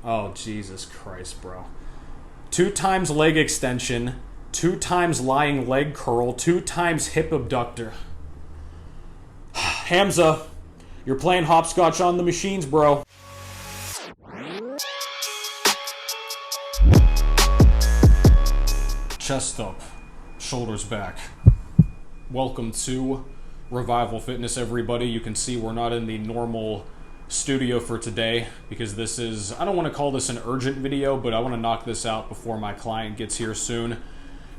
Oh, Jesus Christ, bro. 2 times leg extension, 2 times lying leg curl, 2 times hip abductor. Hamza, you're playing hopscotch on the machines, bro. Chest up, shoulders back. Welcome to Revival Fitness, everybody. You can see we're not in the normal studio for today because this is, I don't want to call this an urgent video, but I want to knock this out before my client gets here soon.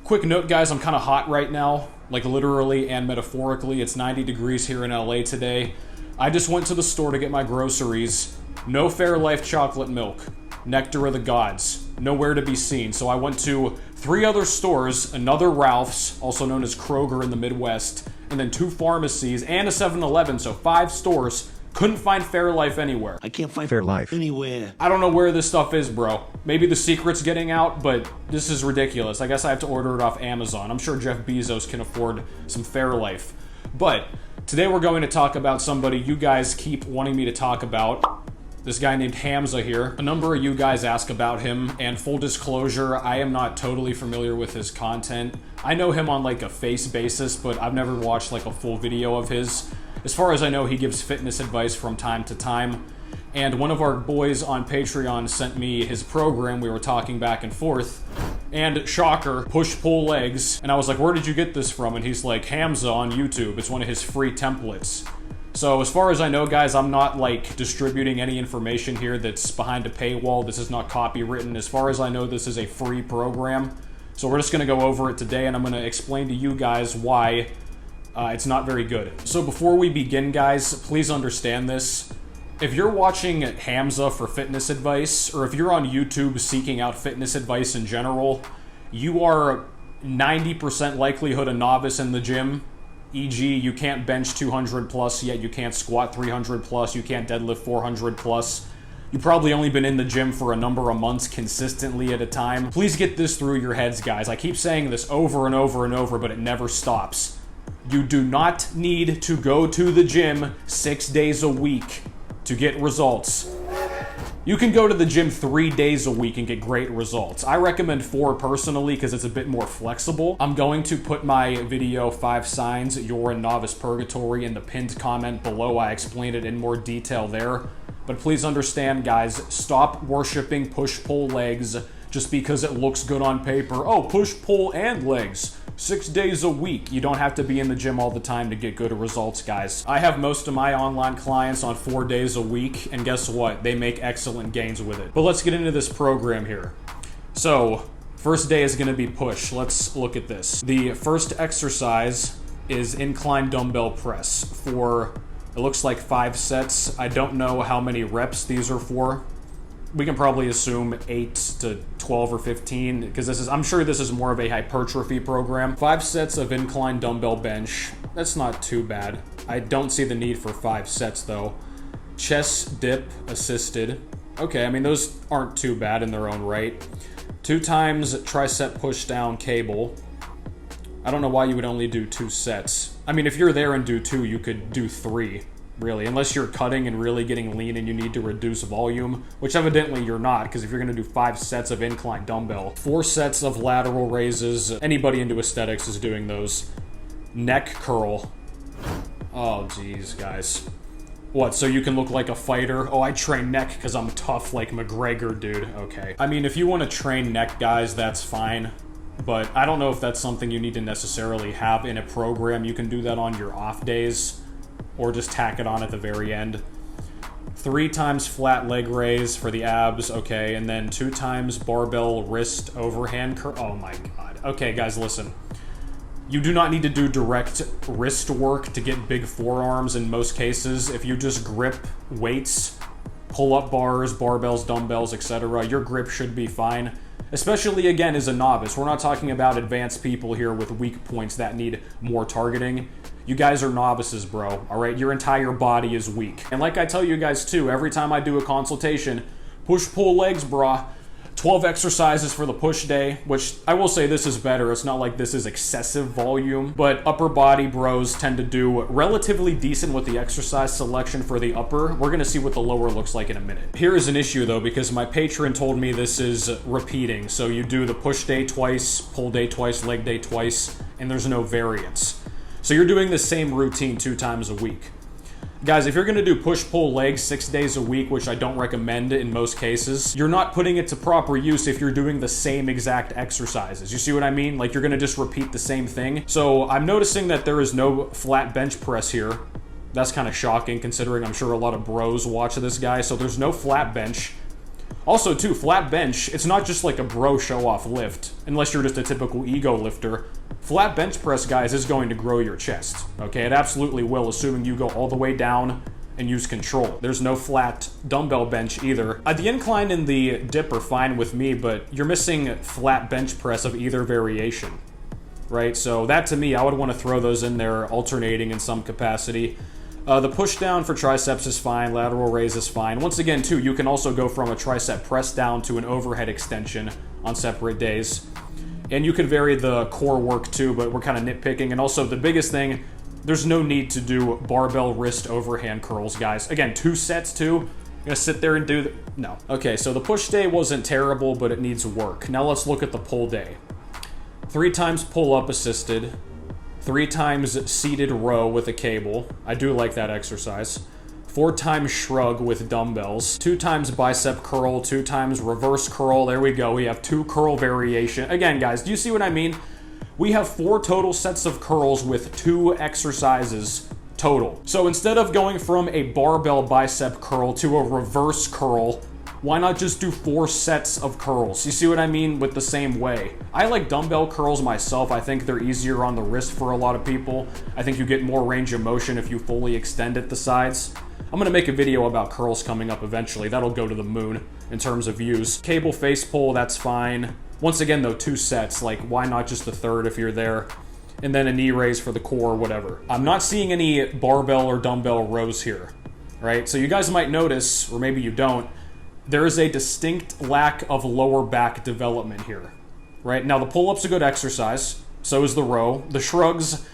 Quick note, guys, I'm kind of hot right now, like literally and metaphorically. It's 90 degrees here in LA today. I just went to the store to get my groceries. No Fairlife chocolate milk. Nectar of the gods. Nowhere to be seen. So I went to 3 other stores, another Ralph's, also known as Kroger in the Midwest, and then 2 pharmacies and a 7-Eleven, so 5 stores. Couldn't find Fairlife anywhere. I can't find Fairlife anywhere. I don't know where this stuff is, bro. Maybe the secret's getting out, but this is ridiculous. I guess I have to order it off Amazon. I'm sure Jeff Bezos can afford some Fairlife. But today we're going to talk about somebody you guys keep wanting me to talk about. This guy named Hamza here. A number of you guys ask about him, and full disclosure, I am not totally familiar with his content. I know him on like a face basis, but I've never watched like a full video of his. As far as I know, he gives fitness advice from time to time. And one of our boys on Patreon sent me his program. We were talking back and forth. And shocker, push-pull legs. And I was like, where did you get this from? And he's like, Hamza on YouTube. It's one of his free templates. So as far as I know, guys, I'm not like distributing any information here that's behind a paywall. This is not copywritten. As far as I know, this is a free program. So we're just gonna go over it today, and I'm gonna explain to you guys why it's not very good. So before we begin, guys, please understand this. If you're watching Hamza for fitness advice, or if you're on YouTube seeking out fitness advice in general, you are 90% likelihood a novice in the gym. E.g., you can't bench 200 plus, yet you can't squat 300 plus, you can't deadlift 400 plus. You've probably only been in the gym for a number of months consistently at a time. Please get this through your heads, guys. I keep saying this over and over and over, but it never stops. You do not need to go to the gym 6 days a week to get results. You can go to the gym 3 days a week and get great results. I recommend 4 personally because it's a bit more flexible. I'm going to put my video 5 signs you're in novice purgatory in the pinned comment below. I explained it in more detail there. But please understand, guys, stop worshiping push-pull legs just because it looks good on paper. Oh, push-pull and legs. 6 days a week. You don't have to be in the gym all the time to get good results, guys. I have most of my online clients on 4 days a week, and guess what? They make excellent gains with it. But let's get into this program here. So, first day is gonna be push. Let's look at this. The first exercise is incline dumbbell press for, it looks like 5 sets. I don't know how many reps these are for. We can probably assume 8 to 12 or 15 because I'm sure this is more of a hypertrophy program. 5 sets of incline dumbbell bench. That's not too bad. I don't see the need for 5 sets though. Chest dip assisted. Okay, I mean those aren't too bad in their own right. 2 times tricep push down cable. I don't know why you would only do 2 sets. I mean, if you're there and do 2, you could do 3. Really, unless you're cutting and really getting lean and you need to reduce volume, which evidently you're not, because if you're going to do 5 sets of incline dumbbell, 4 sets of lateral raises, anybody into aesthetics is doing those. Neck curl. Oh, geez, guys. What, so you can look like a fighter? Oh, I train neck because I'm tough like McGregor, dude. Okay. I mean, if you want to train neck, guys, that's fine. But I don't know if that's something you need to necessarily have in a program. You can do that on your off days, or just tack it on at the very end. 3 times flat leg raise for the abs, okay, and then 2 times barbell wrist overhand curl. Oh my god. Okay, guys, listen. You do not need to do direct wrist work to get big forearms in most cases. If you just grip weights, pull-up bars, barbells, dumbbells, etc., your grip should be fine. Especially, again, as a novice. We're not talking about advanced people here with weak points that need more targeting. You guys are novices, bro, all right? Your entire body is weak. And like I tell you guys, too, every time I do a consultation, push-pull legs, brah. 12 exercises for the push day, which I will say this is better. It's not like this is excessive volume, but upper body bros tend to do relatively decent with the exercise selection for the upper. We're gonna see what the lower looks like in a minute. Here is an issue though, because my patron told me this is repeating. So you do the push day twice, pull day twice, leg day twice, and there's no variance. So you're doing the same routine 2 times a week. Guys, if you're gonna do push-pull legs 6 days a week, which I don't recommend in most cases, you're not putting it to proper use if you're doing the same exact exercises. You see what I mean? Like, you're gonna just repeat the same thing. So I'm noticing that there is no flat bench press here. That's kind of shocking, considering I'm sure a lot of bros watch this guy. So there's no flat bench. Also, too, flat bench, it's not just like a bro show-off lift, unless you're just a typical ego lifter. Flat bench press, guys, is going to grow your chest, okay? It absolutely will, assuming you go all the way down and use control. There's no flat dumbbell bench either. The incline and the dip are fine with me, but you're missing flat bench press of either variation, right? So that, to me, I would want to throw those in there alternating in some capacity. The push down for triceps is fine, lateral raise is fine. Once again, too, you can also go from a tricep press down to an overhead extension on separate days. And you can vary the core work too, but we're kind of nitpicking. And also the biggest thing, there's no need to do barbell wrist overhand curls, guys. Again, 2 sets too. You're gonna sit there and do no. Okay, so the push day wasn't terrible, but it needs work. Now let's look at the pull day. 3 times pull up assisted. 3 times seated row with a cable. I do like that exercise. 4 times shrug with dumbbells. 2 times bicep curl, 2 times reverse curl. There we go. We have 2 curl variation. Again, guys, do you see what I mean? We have 4 total sets of curls with 2 exercises total. So instead of going from a barbell bicep curl to a reverse curl, why not just do 4 sets of curls? You see what I mean with the same way? I like dumbbell curls myself. I think they're easier on the wrist for a lot of people. I think you get more range of motion if you fully extend at the sides. I'm gonna make a video about curls coming up eventually. That'll go to the moon in terms of views. Cable face pull, that's fine. Once again though, 2 sets. Like, why not just a third if you're there? And then a knee raise for the core, whatever. I'm not seeing any barbell or dumbbell rows here, right? So you guys might notice, or maybe you don't, there is a distinct lack of lower back development here, right? Now the pull-up's a good exercise, so is the row. The shrugs,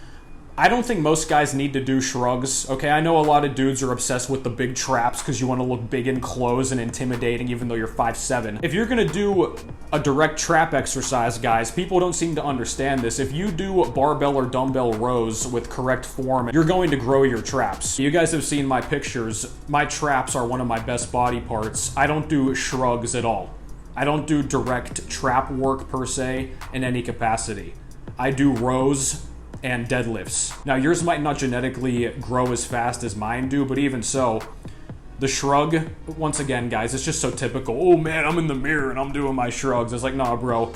I don't think most guys need to do shrugs, okay? I know a lot of dudes are obsessed with the big traps because you want to look big in clothes and intimidating even though you're 5'7". If you're gonna do a direct trap exercise, guys, people don't seem to understand this. If you do barbell or dumbbell rows with correct form, you're going to grow your traps. You guys have seen my pictures. My traps are one of my best body parts. I don't do shrugs at all. I don't do direct trap work per se in any capacity. I do rows and deadlifts. Now yours might not genetically grow as fast as mine do, but even so, the shrug, once again guys, it's just so typical. Oh man, I'm in the mirror and I'm doing my shrugs. It's like, nah bro,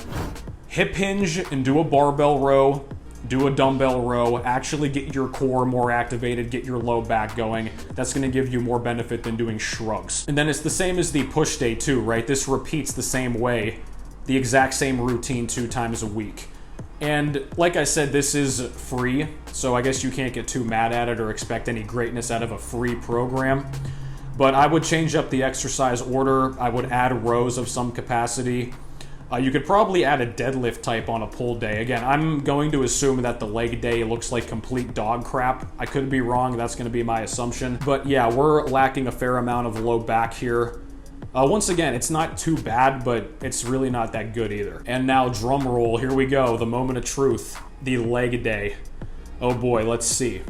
hip hinge and do a barbell row, do a dumbbell row, actually get your core more activated, get your low back going. That's gonna give you more benefit than doing shrugs. And then it's the same as the push day too, right? This repeats the same way, the exact same routine 2 times a week. And like I said, this is free, so I guess you can't get too mad at it or expect any greatness out of a free program. But I would change up the exercise order. I would add rows of some capacity. You could probably add a deadlift type on a pull day. Again, I'm going to assume that the leg day looks like complete dog crap. I could be wrong, that's going to be my assumption. But yeah, we're lacking a fair amount of low back here. Once again, it's not too bad, but it's really not that good either. And now, drum roll, here we go, the moment of truth, the leg day. Oh boy, let's see.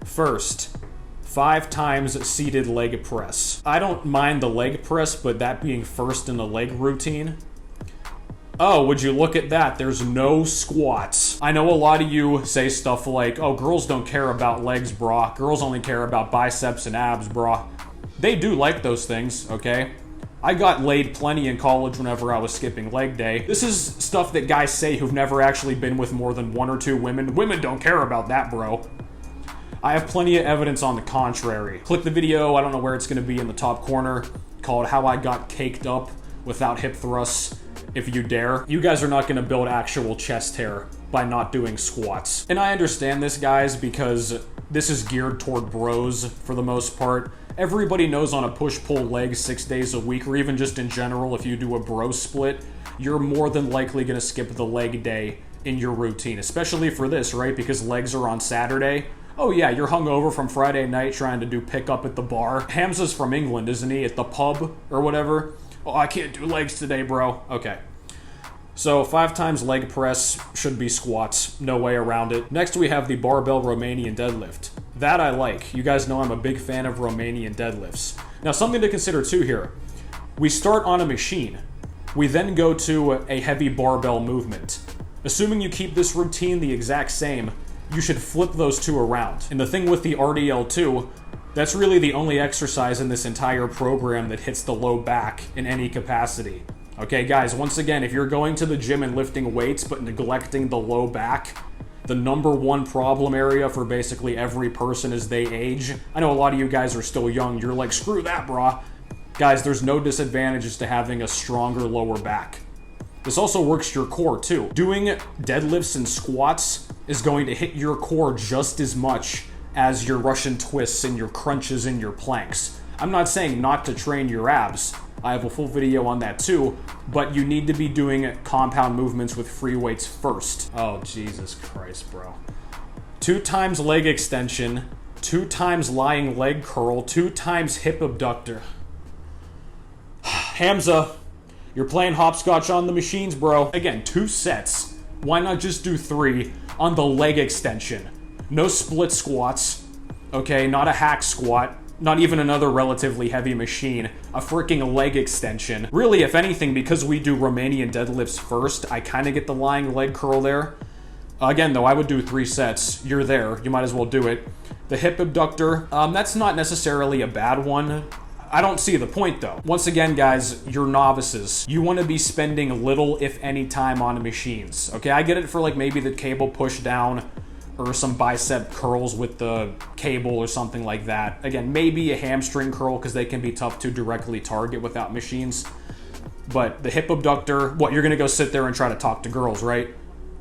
First, 5 times seated leg press. I don't mind the leg press, but that being first in the leg routine. Oh, would you look at that? There's no squats. I know a lot of you say stuff like, oh, girls don't care about legs, brah. Girls only care about biceps and abs, brah. They do like those things, okay? I got laid plenty in college whenever I was skipping leg day. This is stuff that guys say who've never actually been with more than 1 or 2 women. Women don't care about that, bro. I have plenty of evidence on the contrary. Click the video, I don't know where it's gonna be in the top corner, called How I Got Caked Up Without Hip Thrusts, if you dare. You guys are not gonna build actual chest hair by not doing squats. And I understand this, guys, because this is geared toward bros for the most part. Everybody knows on a push-pull leg 6 days a week, or even just in general, if you do a bro split, you're more than likely going to skip the leg day in your routine, especially for this, right? Because legs are on Saturday. Oh yeah, you're hungover from Friday night trying to do pickup at the bar. Hamza's from England, isn't he? At the pub or whatever. Oh, I can't do legs today, bro. Okay. So 5 times leg press should be squats, no way around it. Next we have the barbell Romanian deadlift. That I like. You guys know I'm a big fan of Romanian deadlifts. Now something to consider too here. We start on a machine. We then go to a heavy barbell movement. Assuming you keep this routine the exact same, you should flip those two around. And the thing with the RDL2, that's really the only exercise in this entire program that hits the low back in any capacity. Okay, guys, once again, if you're going to the gym and lifting weights but neglecting the low back, the #1 problem area for basically every person as they age. I know a lot of you guys are still young. You're like, screw that, brah. Guys, there's no disadvantages to having a stronger lower back. This also works your core, too. Doing deadlifts and squats is going to hit your core just as much as your Russian twists and your crunches and your planks. I'm not saying not to train your abs. I have a full video on that too, but you need to be doing compound movements with free weights first. Oh, Jesus Christ, bro. 2 times leg extension, 2 times lying leg curl, 2 times hip abductor. Hamza, you're playing hopscotch on the machines, bro. Again, 2 sets. Why not just do 3 on the leg extension? No split squats, okay? Not a hack squat. Not even another relatively heavy machine, a freaking leg extension. Really, if anything, because we do Romanian deadlifts first, I kind of get the lying leg curl there. Again, though, I would do 3 sets. You're there. You might as well do it. The hip abductor, that's not necessarily a bad one. I don't see the point, though. Once again, guys, you're novices. You want to be spending little, if any, time on machines. Okay, I get it for, like, maybe the cable push down, or some bicep curls with the cable or something like that. Again, maybe a hamstring curl because they can be tough to directly target without machines. But the hip abductor, what, you're gonna go sit there and try to talk to girls, right?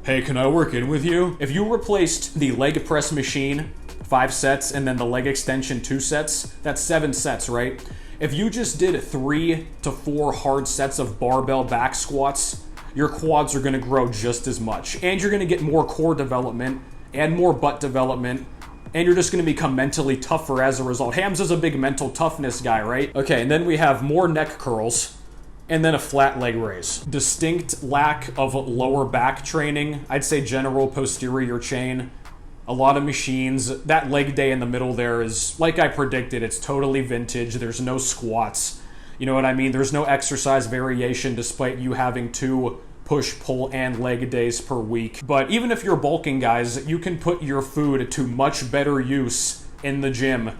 Hey, can I work in with you? If you replaced the leg press machine, 5 sets, and then the leg extension 2 sets, that's 7 sets, right? If you just did 3 to 4 hard sets of barbell back squats, your quads are gonna grow just as much. And you're gonna get more core development and more butt development, and you're just going to become mentally tougher as a result. Hamza's a big mental toughness guy, right? Okay, and then we have more neck curls, and then a flat leg raise. Distinct lack of lower back training. I'd say general posterior chain. A lot of machines. That leg day in the middle there is, like I predicted, it's totally vintage. There's no squats. You know what I mean? There's no exercise variation despite you having 2 push, pull, and leg days per week. But even if you're bulking, guys, you can put your food to much better use in the gym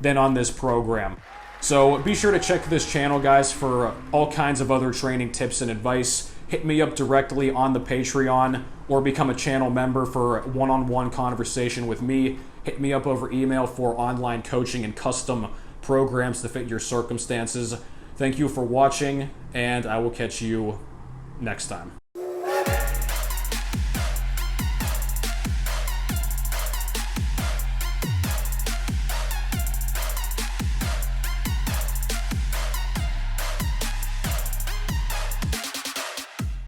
than on this program. So be sure to check this channel, guys, for all kinds of other training tips and advice. Hit me up directly on the Patreon or become a channel member for one-on-one conversation with me. Hit me up over email for online coaching and custom programs to fit your circumstances. Thank you for watching, and I will catch you next time.